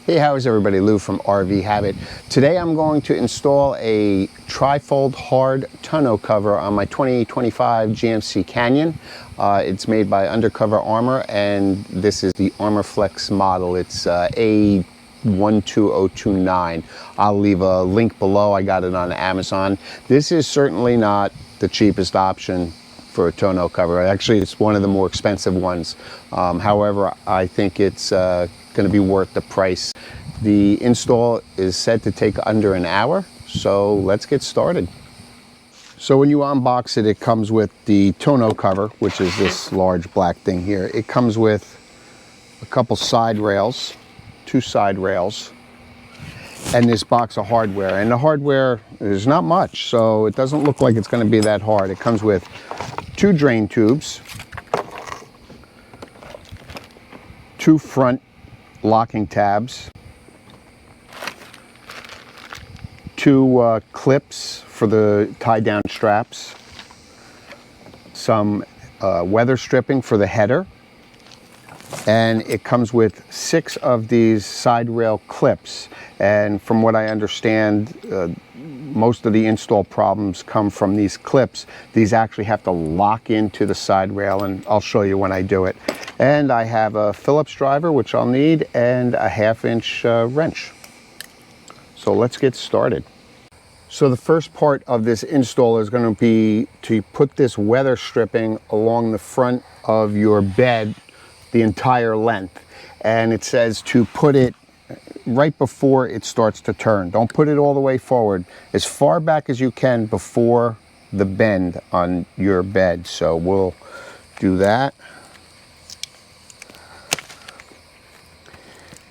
Hey, how is everybody? Lou from RV Habit. Today I'm going to install a tri-fold hard tonneau cover on my 2025 GMC Canyon. It's made by UnderCover Armor, and this is the ArmorFlex model. It's A12029. I'll leave a link below. I got it on Amazon. This is certainly not the cheapest option for a tonneau cover. Actually, it's one of the more expensive ones. However, I think it's going to be worth the price. The install is said to take under an hour, so let's get started. So when you unbox it, it comes with the tonneau cover, which is this large black thing here. It comes with a couple side rails, two side rails, and this box of hardware. And the hardware is not much, so it doesn't look like it's going to be that hard. It comes with two drain tubes, two front locking tabs, two clips for the tie down straps, some weather stripping for the header, and it comes with 6 of these side rail clips. And from what I understand, most of the install problems come from these clips. These actually have to lock into the side rail, and I'll show you when I do it. And I have a Phillips driver, which I'll need, and a 1/2-inch wrench. So let's get started. So the first part of this install is going to be to put this weather stripping along the front of your bed the entire length. And it says to put it right before it starts to turn. Don't put it all the way forward. As far back as you can before the bend on your bed. So we'll do that.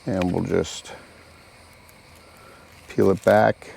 And we'll just peel it back.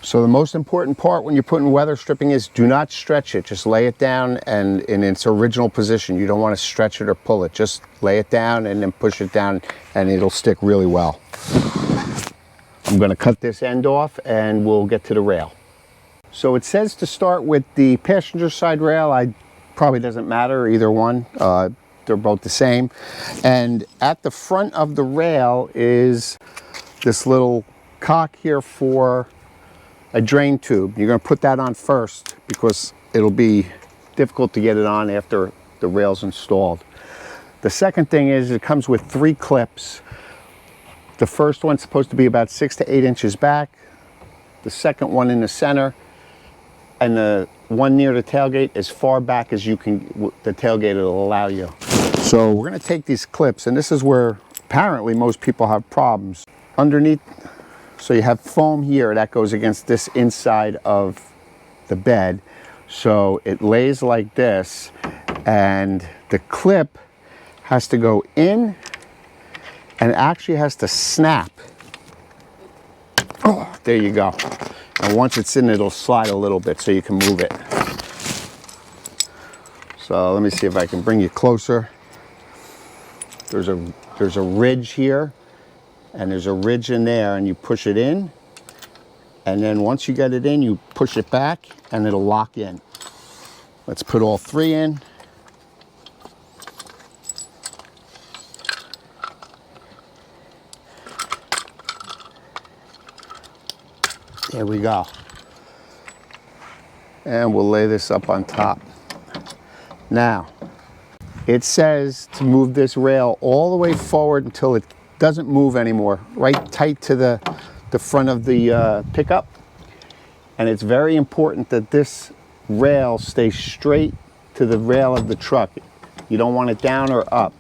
So the most important part when you're putting weather stripping is do not stretch it. Just lay it down and in its original position. You don't want to stretch it or pull it. Just lay it down and then push it down and it'll stick really well. I'm going to cut this end off and we'll get to the rail. So it says to start with the passenger side rail. Probably doesn't matter, either one. They're both the same. And at the front of the rail is this little cock here for a drain tube. You're going to put that on first because it'll be difficult to get it on after the rail's installed. The second thing is it comes with 3 clips. The first one's supposed to be about 6 to 8 inches back. The second one in the center, and the one near the tailgate as far back as you can, the tailgate will allow you. So we're going to take these clips, and this is where apparently most people have problems. Underneath, so you have foam here that goes against this inside of the bed. So it lays like this, and the clip has to go in and actually has to snap. Oh, there you go. And once it's in, it'll slide a little bit so you can move it. So let me see if I can bring you closer. There's a ridge here. And there's a ridge in there, and you push it in, and then once you get it in, you push it back and it'll lock in. Let's put all 3 in. There we go. And we'll lay this up on top. Now, it says to move this rail all the way forward until it doesn't move anymore, right tight to the front of the pickup. And it's very important that this rail stays straight to the rail of the truck. You don't want it down or up.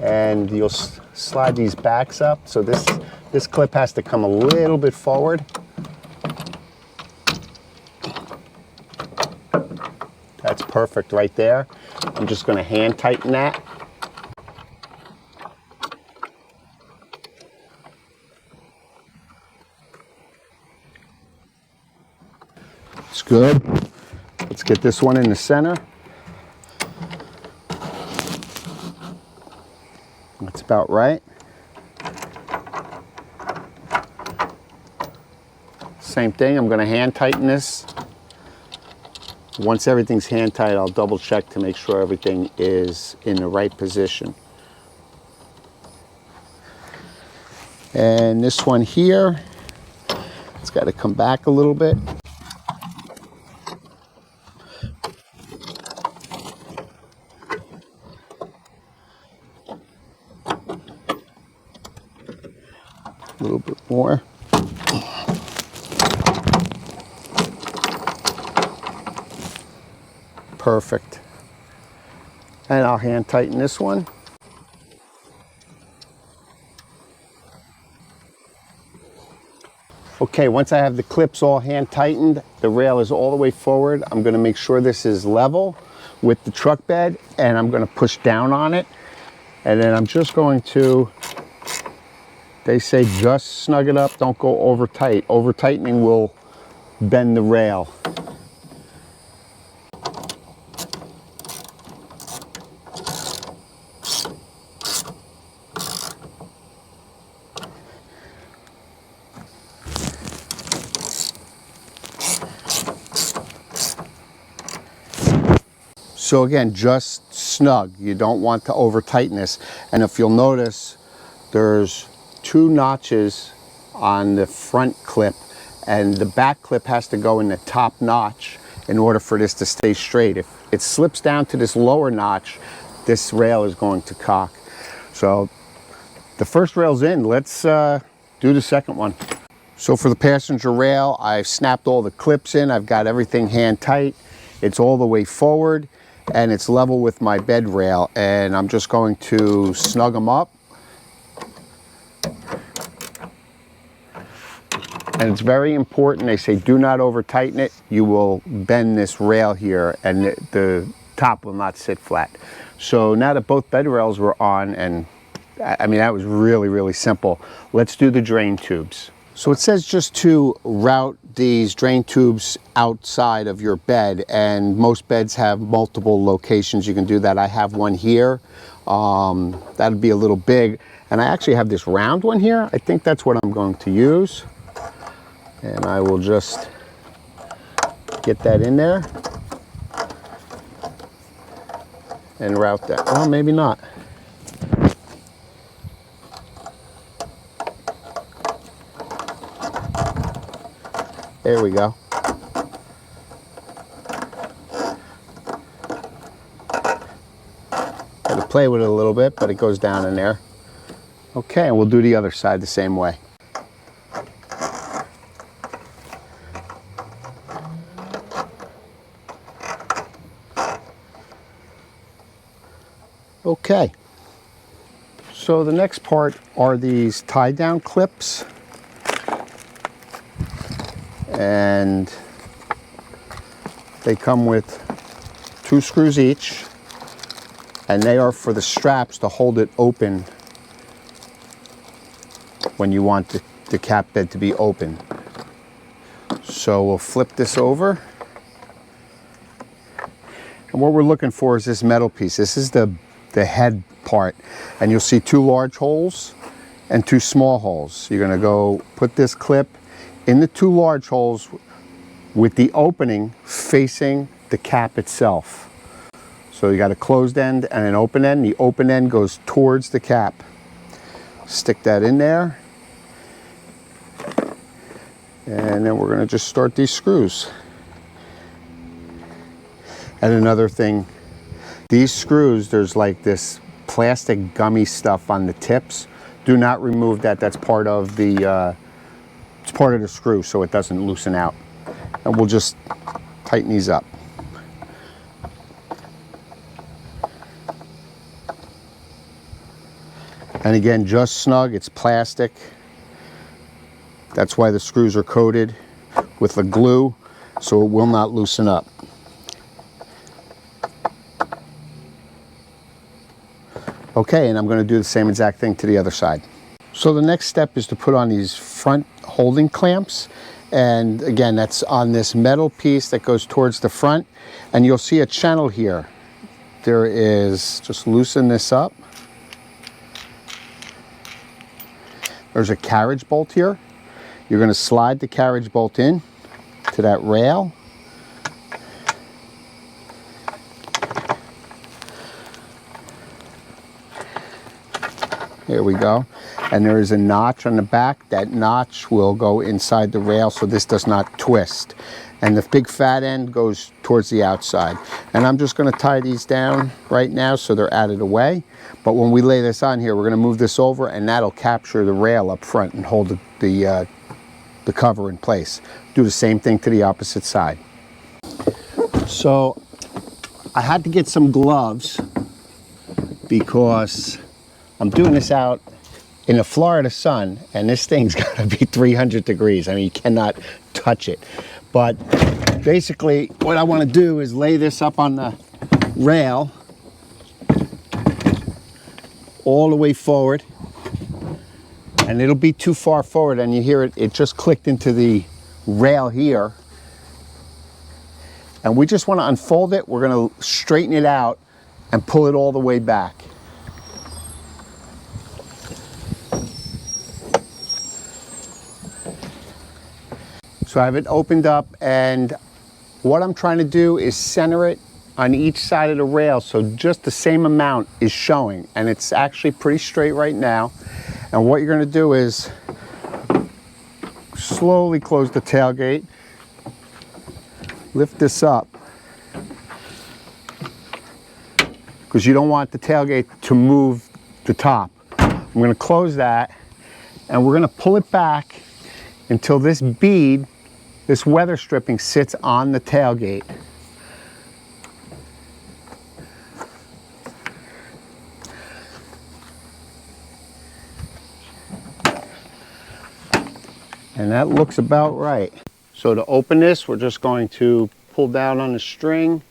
and you'll slide these backs up. So this clip has to come a little bit forward. That's perfect right there. I'm just going to hand tighten that. It's good. Let's get this one in the center. That's about right. Same thing, I'm going to hand tighten this. Once everything's hand tight, I'll double check to make sure everything is in the right position. And this one here, it's got to come back a little bit. A little bit more. Perfect. And I'll hand tighten this one. Okay, once I have the clips all hand tightened, the rail is all the way forward. I'm going to make sure this is level with the truck bed, and I'm going to push down on it. And then I'm just going to, they say just snug it up, don't go over tight. Over tightening will bend the rail. So again, just snug. You don't want to over tighten this. And if you'll notice, there's 2 notches on the front clip, and the back clip has to go in the top notch in order for this to stay straight. If it slips down to this lower notch, this rail is going to cock. So the first rail's in. Let's do the second one. So for the passenger rail, I've snapped all the clips in. I've got everything hand tight. It's all the way forward, and it's level with my bed rail, and I'm just going to snug them up. And it's very important, they say do not over tighten it. You will bend this rail here and the top will not sit flat. So now that both bed rails were on, and I mean that was really, really simple, let's do the drain tubes. So it says just to route these drain tubes outside of your bed, and most beds have multiple locations you can do that. I have one here. That'd be a little big. And I actually have this round one here. I think that's what I'm going to use. And I will just get that in there and route that. Oh, maybe not. There we go. Got to play with it a little bit, but it goes down in there. Okay, and we'll do the other side the same way. Okay, so the next part are these tie down clips, and they come with 2 screws each, and they are for the straps to hold it open when you want the cap bed to be open. So we'll flip this over, and what we're looking for is this metal piece. This is the head part, and you'll see 2 large holes and 2 small holes. You're going to go put this clip in the 2 large holes with the opening facing the cap itself. So you got a closed end and an open end. The open end goes towards the cap. Stick that in there, and then we're going to just start these screws. And another thing, these screws, there's like this plastic gummy stuff on the tips. Do not remove that. That's part of the it's part of the screw, so it doesn't loosen out. And we'll just tighten these up. And again, just snug, it's plastic. That's why the screws are coated with the glue, so it will not loosen up. Okay, and I'm going to do the same exact thing to the other side. So the next step is to put on these front holding clamps. And again, that's on this metal piece that goes towards the front. And you'll see a channel here. There is, just loosen this up. There's a carriage bolt here. You're going to slide the carriage bolt in to that rail. Here we go. And there is a notch on the back. That notch will go inside the rail so this does not twist. And the big fat end goes towards the outside. And I'm just going to tie these down right now so they're out of the way. But when we lay this on here, we're going to move this over and that'll capture the rail up front and hold the cover in place. Do the same thing to the opposite side. So I had to get some gloves because I'm doing this out in the Florida sun, and this thing's got to be 300 degrees. I mean, you cannot touch it. But basically, what I want to do is lay this up on the rail all the way forward, and it'll be too far forward, and you hear it, it just clicked into the rail here. And we just want to unfold it. We're going to straighten it out and pull it all the way back. So I have it opened up, and what I'm trying to do is center it on each side of the rail so just the same amount is showing, and it's actually pretty straight right now. And what you're going to do is slowly close the tailgate, lift this up, because you don't want the tailgate to move the top. I'm going to close that, and we're going to pull it back until this bead, this weather stripping, sits on the tailgate. And that looks about right. So to open this, we're just going to pull down on the string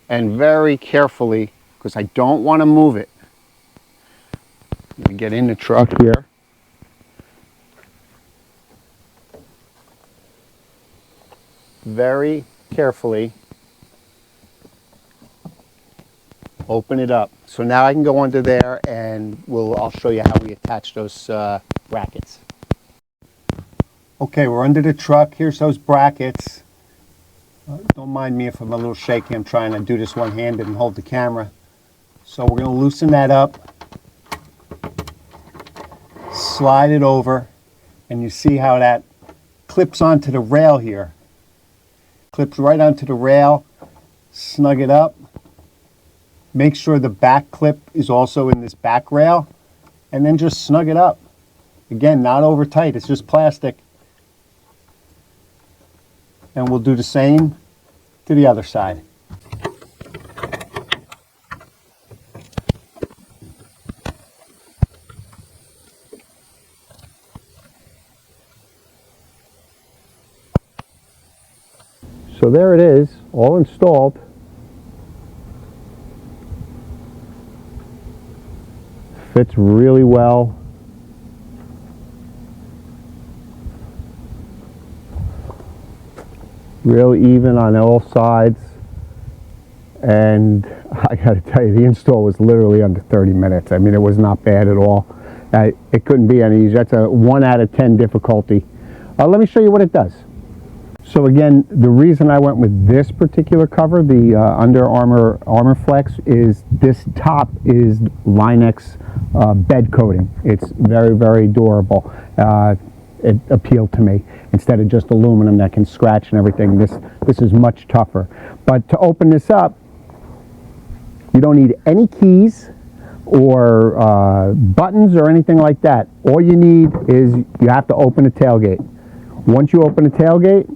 and very carefully, because I don't want to move it. Let me get in the truck here. Very carefully open it up. So now I can go under there and I'll show you how we attach those brackets. Okay, we're under the truck. Here's those brackets. Don't mind me if I'm a little shaky. I'm trying to do this one-handed and hold the camera. So we're going to loosen that up, slide it over, and you see how that clips onto the rail here. Clips right onto the rail, snug it up. Make sure the back clip is also in this back rail, and then just snug it up. Again, not over tight, it's just plastic. And we'll do the same to the other side. So there it is, all installed. Fits really well. Real even on all sides. And I gotta tell you, the install was literally under 30 minutes. I mean, it was not bad at all. It couldn't be any easier. That's a 1 out of 10 difficulty. Let me show you what it does. So again, the reason I went with this particular cover, the Under Armour ArmorFlex, is this top is Linex bed coating. It's very, very durable. It appealed to me. Instead of just aluminum that can scratch and everything, this is much tougher. But to open this up, you don't need any keys or buttons or anything like that. All you need is you have to open the tailgate. Once you open the tailgate,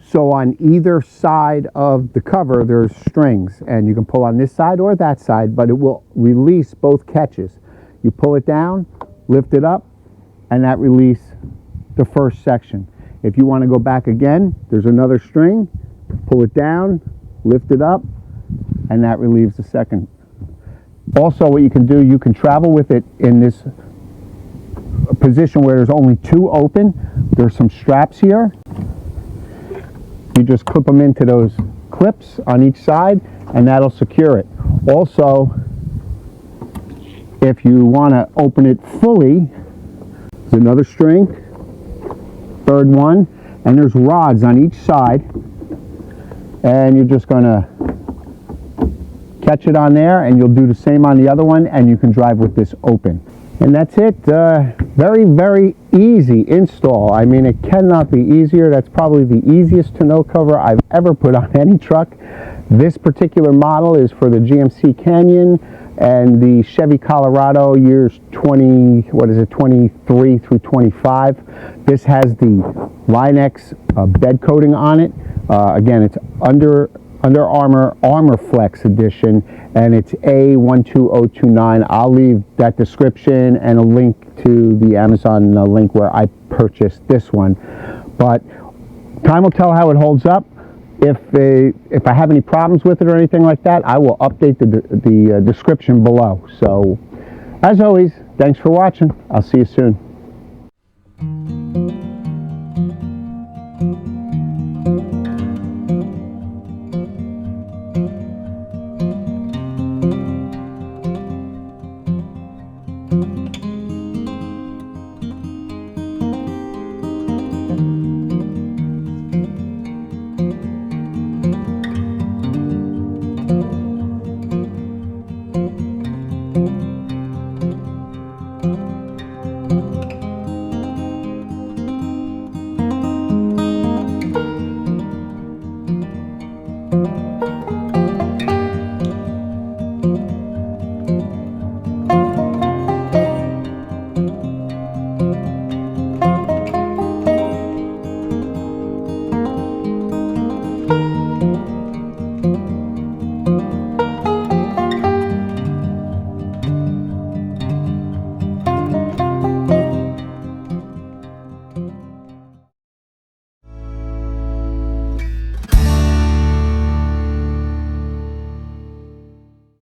so on either side of the cover there's strings, and you can pull on this side or that side, but it will release both catches. You pull it down, lift it up, and that releases the first section. If you want to go back again, there's another string, pull it down, lift it up, and that relieves the second. Also, what you can do, you can travel with it in this position where there's only two open. There's some straps here. You just clip them into those clips on each side, and that'll secure it. Also, if you want to open it fully, there's another string, third one, and there's rods on each side, and you're just going to catch it on there, and you'll do the same on the other one, and you can drive with this open. And that's it. Very, very easy install. I mean, it cannot be easier. That's probably the easiest tonneau cover I've ever put on any truck. This particular model is for the GMC Canyon and the Chevy Colorado years 23 through 25. This has the Line-X bed coating on it. Again, it's Under Armour ArmorFlex edition, and it's A12029. I'll leave that description and a link to the Amazon link where I purchased this one. But time will tell how it holds up. If I have any problems with it or anything like that, I will update the description below. So, as always, thanks for watching. I'll see you soon.